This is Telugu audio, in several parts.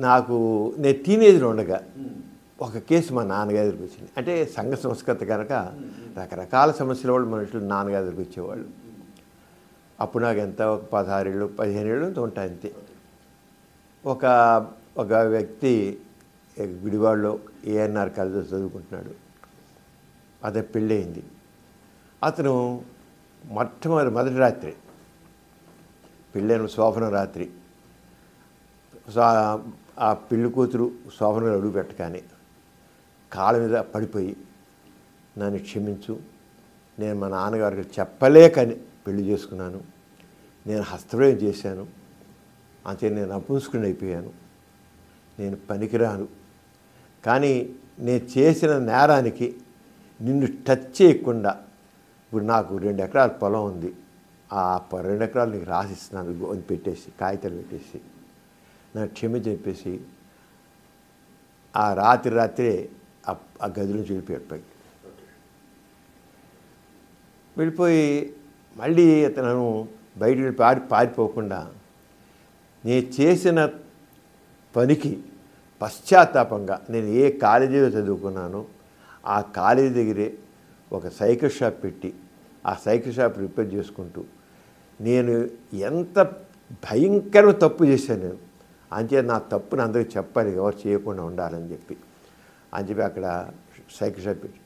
నాకు నేను టీనేజ్లో ఉండగా ఒక కేసు మా నాన్నగారి దగ్గరికి వచ్చింది. అంటే సంఘ సంస్కృత కనుక రకరకాల సమస్యల వాళ్ళు మనుషులు నాన్నగారి దగ్గరికి వచ్చేవాళ్ళు. అప్పుడు నాకు ఎంత ఒక 16 ఏళ్ళు 15 ఏళ్ళు ఉంటాయి అంతే. ఒక వ్యక్తి గుడివాడలో ఏఎన్ఆర్ కాలేజీలో చదువుకుంటున్నాడు. అతను పెళ్ళయింది. అతను మొదటి రాత్రి పెళ్ళైన శోభనం రాత్రి ఆ పెళ్లి కూతురు శోభనలో అడుగు పెట్టగానే కాళ్ళ మీద పడిపోయి నన్ను క్షమించు, నేను మా నాన్నగారికి చెప్పలేకని పెళ్లి చేసుకున్నాను, నేను హస్తప్రయోగం చేశాను, అంతే నేను అపుంసుకుని అయిపోయాను, నేను పనికిరాను, కానీ నేను చేసిన నేరానికి నిన్ను టచ్ చేయకుండా ఇప్పుడు నాకు 2 ఎకరాల పొలం ఉంది, ఆ 2 ఎకరాలు నీకు రాసిస్తున్నాను అని పెట్టేసి కాగితాలు పెట్టేసి నాకు క్షమించి చెప్పేసి ఆ రాత్రే ఆ గది నుంచి వెళ్ళిపోయి మళ్ళీ అతను బయట పారిపోకుండా నేను చేసిన పనికి పశ్చాత్తాపంగా నేను ఏ కాలేజీలో చదువుకున్నానో ఆ కాలేజీ దగ్గరే ఒక సైకిల్ షాప్ పెట్టి ఆ సైకిల్ షాప్ రిపేర్ చేసుకుంటూ నేను ఎంత భయంకరమైన తప్పు చేశాను నేను, అంతే నా తప్పుని అందరికీ చెప్పాలి, ఎవరు చేయకుండా ఉండాలని చెప్పి అక్కడ సైకిల్ షాప్ పెట్టి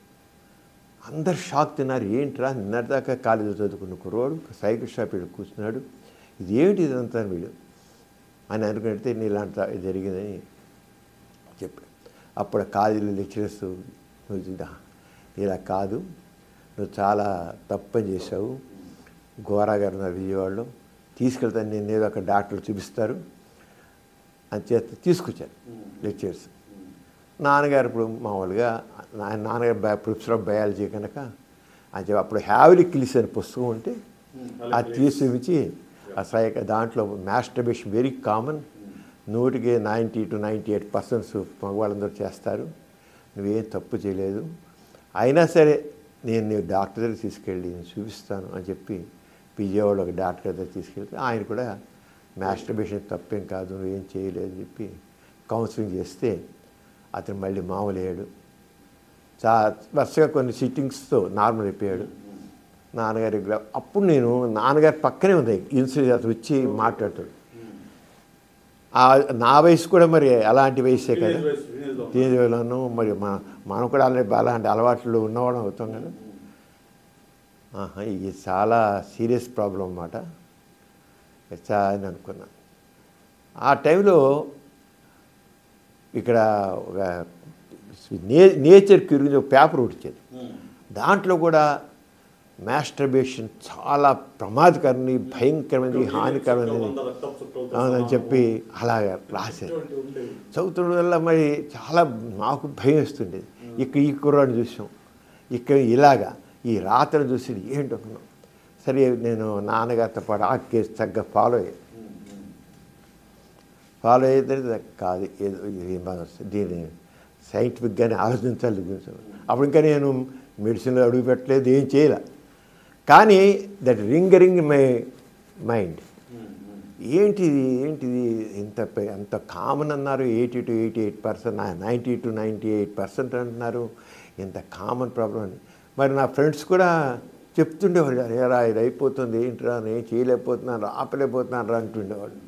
అందరు షాక్ తిన్నారు. ఏంట్రా నిన్నటిదాకా కాలేజీలో చదువుకున్న కుర్రోడు సైకిల్ షాప్ పెట్టి కూర్చున్నాడు, ఇది ఏమిటి ఇదంతా వీడు అని అనుకుంటే నేను ఇలాంటి జరిగిందని చెప్పాడు. అప్పుడు కాలేజీలో లెక్చరర్స్ నువ్వు ఇలా కాదు, నువ్వు చాలా తప్పని చేశావు, గోరా గారు నా విజయవాడలో తీసుకెళ్తాను, నేను ఏదో ఒక డాక్టర్లు చూపిస్తారు అని చేత తీసుకొచ్చారు లెక్చర్స్. నాన్నగారు ఇప్పుడు మామూలుగా నాన్నగారు ప్రొఫెసర్ ఆఫ్ బయాలజీ కనుక అని చెప్పి అప్పుడు హ్యావ్లీ కిల్స్ అనే పుస్తకం ఉంటే అది తీసుకొచ్చి దాంట్లో మాస్టర్బేషన్ వెరీ కామన్, 90 to 98% మగవాళ్ళందరూ చేస్తారు, నువ్వేం తప్పు చేయలేదు, అయినా సరే నేను డాక్టర్ దగ్గర తీసుకెళ్ళి నేను చూపిస్తాను అని చెప్పి విజయవాడ ఒక డాక్టర్ దగ్గర తీసుకెళ్తే ఆయన కూడా మాస్టర్బేషన్ తప్పేం కాదు, నువ్వేం చేయలేదని చెప్పి కౌన్సిలింగ్ చేస్తే అతను మళ్ళీ మామూలు అయ్యాడు. వరుసగా కొన్ని సిట్టింగ్స్తో నార్మల్ అయిపోయాడు. నాన్నగారి అప్పుడు నేను నాన్నగారి పక్కనే ఉంది ఇన్సూరెన్స్ అతను వచ్చి మాట్లాడతాడు. నా వయసు కూడా మరి అలాంటి వయసే కదా, టీనేజ్లోనూ మరి మనం కూడా అలాంటి అలవాట్లు ఉన్నవాడు అవుతాం కదా. ఇది చాలా సీరియస్ ప్రాబ్లం అన్నమాట అని అనుకున్నాను. ఆ టైంలో ఇక్కడ ఒక నేచర్ క్యూరింగ్ ఒక పేపర్ వచ్చేది, దాంట్లో కూడా మాస్టర్బేషన్ చాలా ప్రమాదకరమైనది, భయంకరమైనది, హానికరమైనది అని చెప్పి అలాగా రాశారు. చదువుతున్న వల్ల మరి చాలా నాకు భయం వేస్తుండేది. ఈ కుర్రాడిని చూసాం, ఇక్కడ ఇలాగా ఈ రాత్రి చూసి ఏంటనుకున్నాం. సరే నేను నాన్నగారితో పాటు ఆ కేసు తగ్గ ఫాలో అయ్యేది కాదు, ఏదో దీన్ని సైంటిఫిక్గానే ఆలోచించాలి. అప్పుడు ఇంకా నేను మెడిసిన్లో అడుగు పెట్టలేదు, ఏం చేయలే. కానీ దట్ రింగ్ మై మైండ్, ఏంటిది ఎంత కామన్ అన్నారు, 80 to 88%, 90 to 98% అంటున్నారు, ఎంత కామన్ ప్రాబ్లం అని. మరి నా ఫ్రెండ్స్ కూడా చెప్తుండేవారు, ఏరా ఇది అయిపోతుంది, ఏంటిరా నేను చేయలేకపోతున్నాను, ఆపలేకపోతున్నాను రా అంటుండేవాళ్ళు.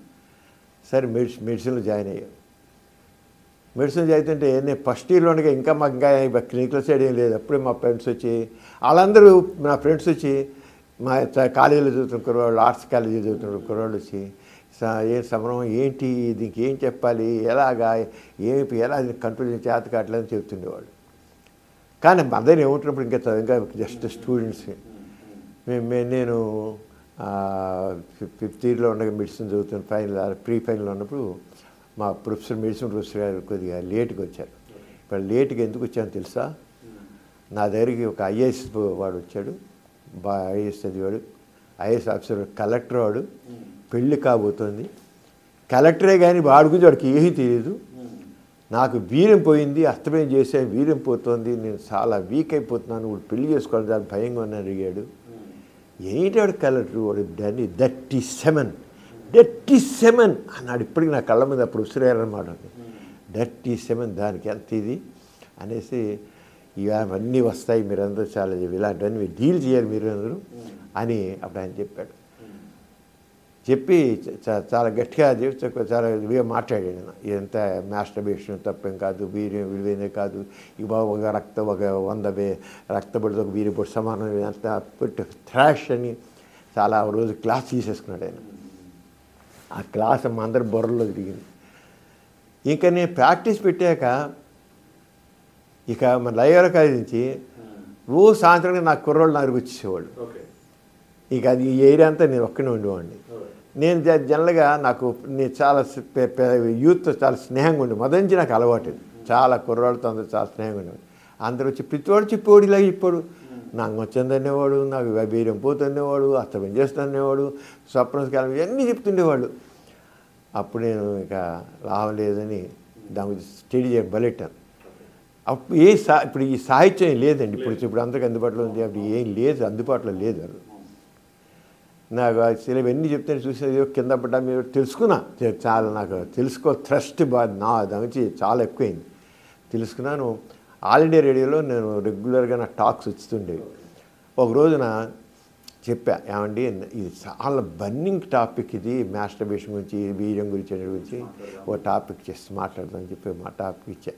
సరే మెడిసిన్లో జాయిన్ అయ్యాను. మెడిసిన్ చదువుతుంటే నేను ఫస్ట్ ఇయర్లో ఉండగా ఇంకా మాకు ఇంకా క్లినికల్ సైడ్ ఏం లేదు. అప్పుడే మా ఫ్రెండ్స్ వచ్చి వాళ్ళందరూ నా ఫ్రెండ్స్ వచ్చి మా కాలేజీలో చదువుతున్న కుర్రవాళ్ళు, ఆర్ట్స్ కాలేజీలో చదువుతున్న కుర్రవాళ్ళు వచ్చి ఏం సంబరం ఏంటి, దీనికి ఏం చెప్పాలి, ఎలా కంట్రోల్ చేత కావట్లేదని చెప్తుండేవాళ్ళు. కానీ మదర్ ఏముంటున్నప్పుడు ఇంకా జస్ట్ స్టూడెంట్స్. నేను 5th ఇయర్లో ఉండగా మెడిసిన్ చదువుతున్న ప్రీ ఫైనల్ ఉన్నప్పుడు మా మెడిసిన్ ప్రొఫెసర్ గారు కొద్దిగా లేట్గా వచ్చారు. ఇప్పుడు లేట్గా ఎందుకు వచ్చానో తెలుసా, నా దగ్గరికి ఒక ఐఏఎస్ వాడు వచ్చాడు, ఐఏఎస్ చదివాడు, ఐఏఎస్ ఆఫీసర్, కలెక్టర్ వాడు, పెళ్ళి కాబోతోంది, కలెక్టరే కానీ వాడి గురించి వాడికి ఏమీ తెలియదు, నాకు వీర్యం పోయింది, అస్తమయం చేసే వీర్యం పోతుంది, నేను చాలా వీక్ అయిపోతున్నాను, వాడు పెళ్లి చేసుకోవడం చాలా భయంగా అని అడిగాడు. ఏంటి వాడు కలెక్టర్, వాడు 37 డర్టీ సెమెన్ అన్నాడు. ఇప్పటికి నా కళ్ళ మీద అప్పుడు ఉసిరేరన్నమాట. డర్టీ సెమెన్ దానికి ఎంత ఇది అనేసి ఇవన్నీ వస్తాయి, మీరందరూ చాలా ఇలాంటివన్నీ డీల్ చేయాలి మీరు అందరూ అని అప్పుడు ఆయన చెప్పాడు. చెప్పి చాలా గట్టిగా చాలా ఇదిగా మాట్లాడాడు. ఇదంతా మాస్టర్బేషన్ తప్పేం కాదు, వీర్యం విలువైనదే కాదు, ఇక ఒక రక్తం ఒక 100 రక్తపడితో ఒక వీరి పొడి సమానం, అంతా పెట్టి థ్రాష్ అని చాలా రోజు క్లాస్ తీసేసుకున్నాడు ఆయన. ఆ క్లాస్ మా అందరి బుర్రలో తిరిగింది. ఇంకా నేను ప్రాక్టీస్ పెట్టాక ఇక మన లైవ్ల కాలేజ్ నుంచి రోజు సాయంత్రం నాకు కుర్రోళ్ళు నాకు వచ్చేసేవాళ్ళు. ఇక అది ఈ ఏరియా అంతా నేను ఒక్కనే ఉండేవాడిని. నేను జనరల్గా నేను చాలా యూత్తో చాలా స్నేహంగా ఉండే మొదటి నుంచి నాకు అలవాటు. చాలా కుర్రాళ్ళతో అందరూ చాలా స్నేహంగా ఉండేవాడు. అందరూ వచ్చి ప్రతివాడు చెప్పేవాడు, ఇలా చెప్పాడు. నాకు వచ్చేవాడు, నాకు వీర్యం పోతుండేవాడు, అస్తమం చేస్తుండేవాడు, స్వప్నకాలం ఇవన్నీ చెప్తుండేవాళ్ళు. అప్పుడు నేను ఇక లాభం లేదని దాని గురించి స్టడీ చేయడం బలెట్టాను. అప్పుడు ఇప్పుడు ఈ సాహిత్యం లేదండి. ఇప్పుడు అందరికీ అందుబాటులో ఉంది. అప్పుడు ఏం లేదు, అందుబాటులో లేదు. అది నాకు అసలు ఇవన్నీ చెప్తే చూసేది కింద పడ్డా మీరు తెలుసుకున్నా. చాలా నాకు థ్రస్ట్ నా దాని గురించి చాలా ఎక్కువైంది తెలుసుకున్నాను. ఆల్ ఇండియా రేడియోలో నేను రెగ్యులర్గా నా టాక్స్ వస్తుండేవి. ఒక రోజున చెప్పా, ఏమండి ఇది చాలా బర్నింగ్ టాపిక్, ఇది మాస్టర్బేషన్ గురించి, వీర్యం గురించి ఓ టాపిక్ చేసి మాట్లాడదామని చెప్పి మా టాపిక్ ఇచ్చా,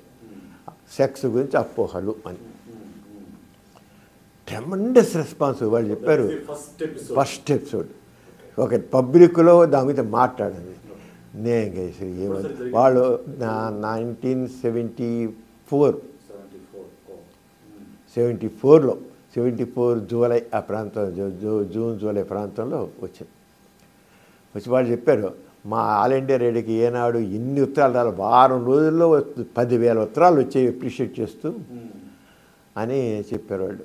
సెక్స్ గురించి అపోహలు అని. Tremendous response. వాళ్ళు చెప్పారు ఫస్ట్ ఎపిసోడ్ ఒక పబ్లిక్లో దాని మీద మాట్లాడండి. నేను చేసి ఏమని వాళ్ళు 1974లో 74 జూలై ఆ ప్రాంతం, జూన్ జూలై ప్రాంతంలో వచ్చి వాళ్ళు చెప్పారు, మా ఆల్ ఇండియా రేడియోకి ఏనాడు ఇన్ని ఉత్తరాలు రాలి, వారం రోజుల్లో 10,000 ఉత్తరాలు వచ్చాయి అప్రిషియేట్ చేస్తూ అని చెప్పారు వాళ్ళు.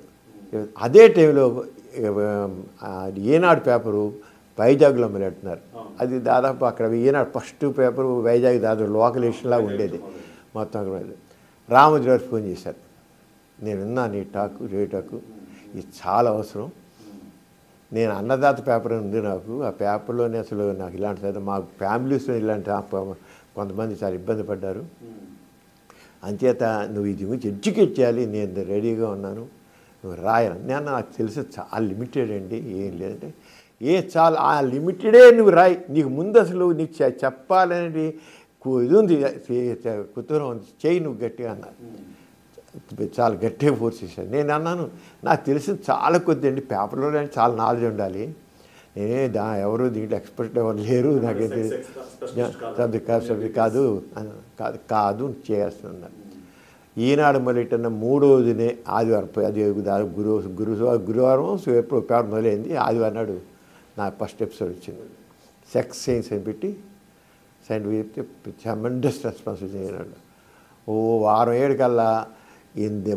అదే టైంలో ఏనాడు పేపరు వైజాగ్లో మొదలెడుతున్నారు. అది దాదాపు అక్కడ ఈనాడు ఫస్ట్ పేపరు వైజాగ్ దాదాపు లోకల్ ఎడిషన్లా ఉండేది మొత్తం. అక్కడ రామోజీ గారు ఫోన్ చేశారు, నేను విన్నాను ఈ రేడియో టాకు, ఇది చాలా అవసరం. నేను అన్నదాత పేపర్ ఉంది నాకు, ఆ పేపర్లోనే అసలు నాకు ఇలాంటి మా ఫ్యామిలీస్లో ఇలాంటి కొంతమంది చాలా ఇబ్బంది పడ్డారు, అంచేత నువ్వు ఇది గురించి ఎడ్యుకేట్ చేయాలి, నేను రెడీగా ఉన్నాను, నువ్వు రాయాలి. నేను నాకు తెలిసి చాలా లిమిటెడ్ అండి, ఏం లేదంటే చాలా ఆ లిమిటెడే నువ్వు రాయి, నీకు ముందు అసలు నీకు చెప్పాలనేది ఇది ఉంది, కుతూహలం ఉంది, చేయి నువ్వు గట్టిగా అన్నారు. చాలా గట్టిగా ఫోర్స్ చేశాను. నేను అన్నాను, నాకు తెలిసింది చాలా కొద్ది అండి, పేపర్లో చాలా నాలెడ్జ్ ఉండాలి, నేనే ఎవరు దీంట్లో ఎక్స్పర్ట్ ఎవరు లేరు, నాకైతే కాదు కాదు చేస్తున్నారు. ఈనాడు మొదలెట్టిన 3వ దినే ఆదివారం, అది గురువారం ఎప్పుడు పేపర్ మొదలైంది, ఆదివారం నాడు నా ఫస్ట్ ఎపిసోడ్ వచ్చింది. సెక్స్ సైన్స్ అని పెట్టి చెప్తే ట్రెమెండస్ రెస్పాన్స్ వచ్చింది. ఈనాడు ఓ వారం 7 కల్లా ఎన్ని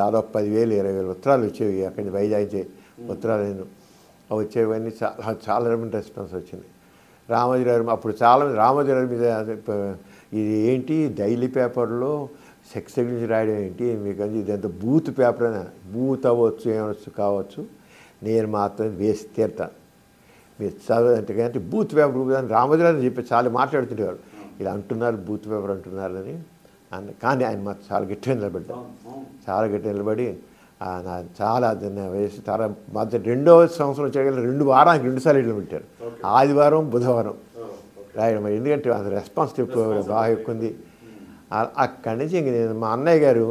దాదాపు 10,000 20,000 ఉత్తరాలు వచ్చేవి అక్కడి నుంచి వైజాగ్ ఉత్తరాలు వచ్చేవన్నీ చాలా రెస్పాన్స్ వచ్చింది. రామోజీ గారు అప్పుడు చాలామంది రామోజీ గారి మీద ఇది ఏంటి డైలీ పేపర్లో సెక్స్ గురించి రాయడం ఏంటి మీకు, ఇదంతా బూత్ పేపర్ అని, బూత్ అవ్వచ్చు ఏమవచ్చు కావచ్చు, నేను మాత్రం వేసి తీరుతాను మీరు చదవంటే. కానీ బూత్ పేపర్ అని రామోజీ గారు చెప్పి చాలా మాట్లాడుతుండేవారు, ఇలా అంటున్నారు బూత్ పేపర్ అంటున్నారని. కానీ ఆయన మాత్రం చాలా గట్టిగా నిలబడ్డారు, చాలా గట్టిగా నిలబడి చాలా వేసి చాలా మొదటి 2వ సంవత్సరం వచ్చేగల 2 వారానికి 2 సార్లు ఇళ్ళు పెట్టారు, ఆదివారం బుధవారం రాయడం. ఎందుకంటే అది రెస్పాన్స్ బాగా ఎక్కువ ఉంది. అక్కడి నుంచి ఇంక నేను మా అన్నయ్య గారు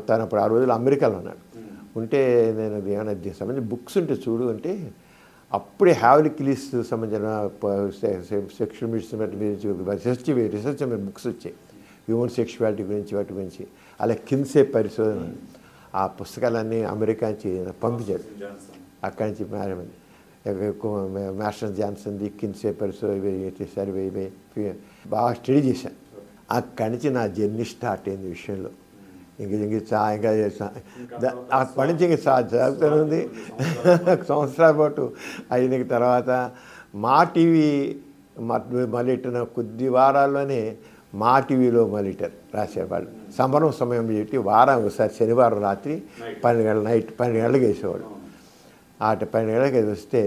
తను అప్పుడు ఆ రోజులు అమెరికాలో ఉన్నాడు, ఉంటే నేను ఏమైనా దీనికి సంబంధించిన బుక్స్ ఉంటే చూడు అంటే అప్పుడే హ్యావ్లీ కిలీస్ సంబంధించిన సెక్షువల్ రీసెర్చ్ బుక్స్ వచ్చాయి, హ్యూమన్ సెక్షువాలిటీ గురించి వాటి గురించి. అలా కిన్సే పరిశోధన, ఆ పుస్తకాలన్నీ అమెరికా నుంచి పంపించారు. అక్కడి నుంచి మాస్టర్ జాన్సన్ది కిన్సే పరిశోధన సర్వే బాగా స్టడీ చేశాను. అక్కడి నుంచి నా జర్నీ స్టార్ట్ అయింది విషయంలో. ఇంకా అప్పటి నుంచి ఇంక జరుగుతూనే ఉంది. సంవత్సరాల పాటు అయిన తర్వాత మా టీవీ మొదలెట్టిన కొద్ది వారాల్లోనే మా టీవీలో మొదలెట్టారు రాసేవాళ్ళు. సంబరం సమయం పెట్టి వారం ఒకసారి శనివారం రాత్రి 12 గంటల నైట్ 12 గంటలకు వేసేవాడు. 12 గంటలకు వస్తే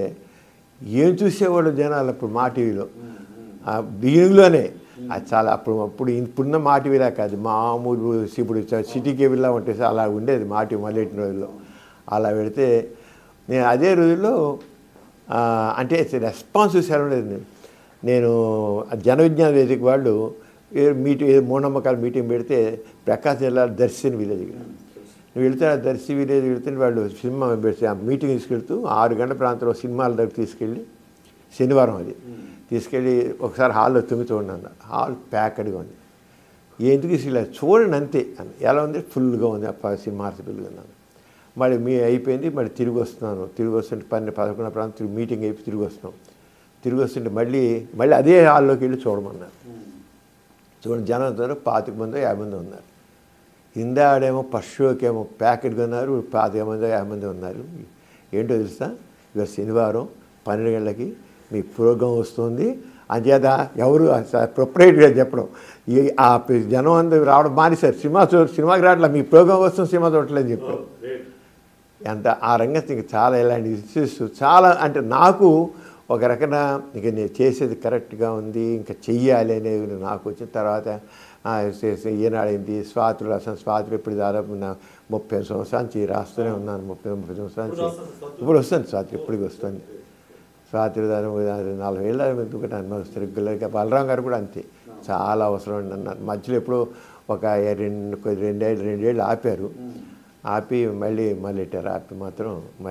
ఏం చూసేవాళ్ళు జనాలు అప్పుడు మా టీవీలో బిగినింగ్లోనే. అది చాలా అప్పుడు ఇప్పుడున్న మా టీవీలా కాదు, మామూలు ఇప్పుడు సిటీ కేబుల్లా ఉంటుంది, అలా ఉండేది మా టీవీ మళ్ళీ రోజుల్లో. అలా పెడితే నేను అదే రోజుల్లో అంటే రెస్పాన్స్ చూసాను ఉండేది. నేను జన విజ్ఞాన వేదిక వాళ్ళు మూఢనమ్మకాల మీటింగ్ పెడితే ప్రకాశం జిల్లా దర్శిని విలేజ్ వెళితే ఆ దర్శి విలేజ్ వెళితే వాళ్ళు సినిమా పెడితే ఆ మీటింగ్ తీసుకెళ్తూ 6 గంటల ప్రాంతంలో సినిమాల దగ్గర తీసుకెళ్ళి, శనివారం అది తీసుకెళ్ళి ఒకసారి హాల్లో తొంగి చూడండి అన్న. హాల్ ప్యాక్డ్గా ఉంది. ఎందుకు ఇలా చూడండి అంతే అని. ఎలా ఉంది? ఫుల్గా ఉంది. సినిమా హార్సిబుల్గా ఉన్నాను. మళ్ళీ అయిపోయింది. మళ్ళీ తిరిగి వస్తున్నాను. తిరిగి వస్తుంటే 12-11 ప్రాంతం మీటింగ్ అయిపోయి తిరిగి వస్తున్నాం. తిరిగి వస్తుంటే మళ్ళీ అదే హాల్లోకి వెళ్ళి చూడమన్నారు. చూడండి జనం 25 మంది 50 మంది ఉన్నారు. ఇందాడేమో ఫస్ట్ షోకేమో ప్యాకెట్గా ఉన్నారు, 25 మంది 50 మంది ఉన్నారు. ఏంటో తెలుసా, ఇవాళ శనివారం 12 గంటలకి మీ ప్రోగ్రాం వస్తుంది, అంచేత ఎవరు ప్రొపరేటర్గా చెప్పడం, ఆ జనం అందరూ రావడం మానేశారు. సినిమాకి రావట్లేదు, మీ ప్రోగ్రాం వస్తుంది, సినిమా చూడట్లేదని చెప్పారు. ఎంత ఆ రంగం ఇంకా చాలా ఇలాంటి ఇష్యూస్ చాలా, అంటే నాకు ఒక రకంగా ఇక నేను చేసేది కరెక్ట్గా ఉంది, ఇంకా చెయ్యాలి అనేది నాకు వచ్చిన తర్వాత ఈనాడైంది. స్వాతులు రాసాను. స్వాతులు ఇప్పుడు దాదాపు 30 సంవత్సరాల నుంచి రాస్తూనే ఉన్నాను. 30 సంవత్సరాల నుంచి ఇప్పుడు వస్తుంది స్వాతి, ఎప్పటికి వస్తుంది స్వాతి. దాదాపు 40 ఏళ్ళ ఎందుకంటే వస్తుంది రెగ్యులర్గా. బలరాం గారు కూడా అంతే, చాలా అవసరం అన్నారు. మధ్యలో ఎప్పుడో ఒక 2 ఏళ్ళు ఆపారు. ఆపి మళ్ళీ ఆపి మాత్రం మళ్ళీ